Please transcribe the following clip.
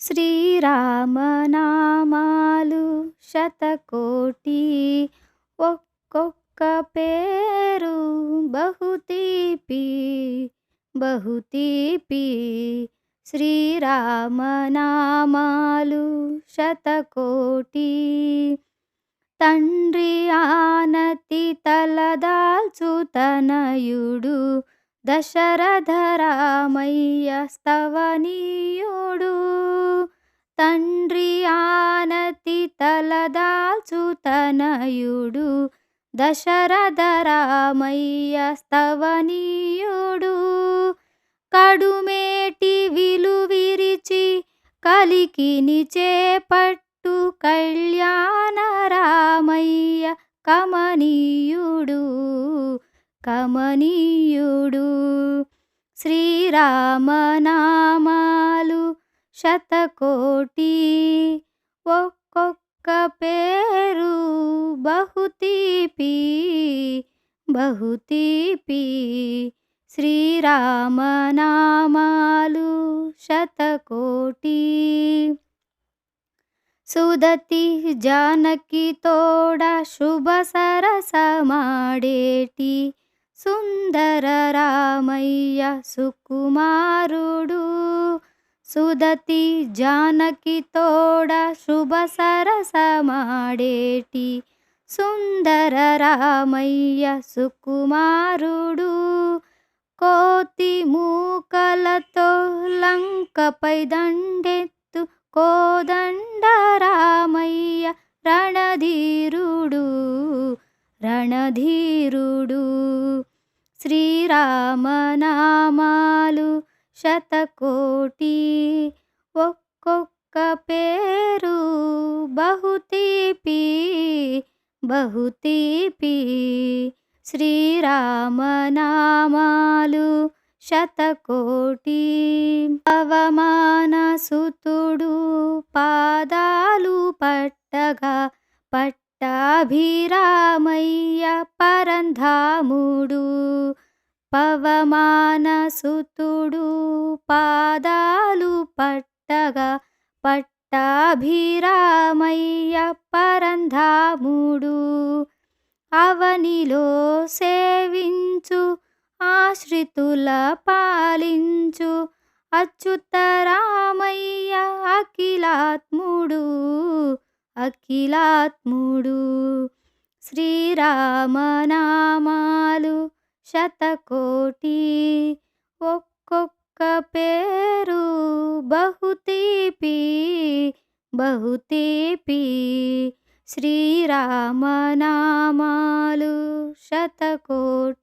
శ్రీరామనామాలు శతకోటి, ఒక్కొక్క పేరు బహుతీపి బహుతీపి. శ్రీరామనామాలు శతకోటి, తండ్రి ఆనతి తలదాల్చు తనయుడు దశరథ రామయ్య స్తవనీయుడు. తండ్రి ఆనతి తలదాల్చు తనయుడు దశరథ రామయ్య స్తవనీయుడు. కడుమేటి విలువిరిచి కలికిని చేపట్టు కళ్యాణ రామయ్య కమనీయుడు కమనీయుడు. శ్రీరామనామాలు శతకోటి, ఒక్కొక్క పేరు బహుతీపి బహుతీపి. శ్రీరామనామాలు శతకోటి, సుదతి జానకి తోడ శుభ సరసమాడేటి సుందర రామయ్య సుకుమారుడు. సుదతి జానకి తోడ శుభ సరసమాడేటి సుందర రామయ్య సుకుమారుడు. కోతి మూకలతో లంకపై దండెత్తు కోదండ రామయ్య రణధీరుడు రణధీరుడు. శ్రీరామనామాలు శతకోటి, ఒక్కొక్క పేరు బహుతీపి బహుతీపి. శ్రీరామనామాలు శతకోటి, పవమానసుతుడు పాదాలు పట్టగా పట్టాభిరామయ్య పరంధాముడు. పవమానసుతుడు పాదాలు పట్టగా పట్టాభిరామయ్య పరంధాముడు. అవనిలో సేవించు ఆశ్రితుల పాలించు అచ్యుతరామయ్య అఖిలాత్ముడు అఖిలాత్ముడు. శ్రీరామనామాలు శతకోటి, ఒక్కొక్క పేరు బహుతీపి బహుతీపి. శ్రీరామనామాలు శతకోటి.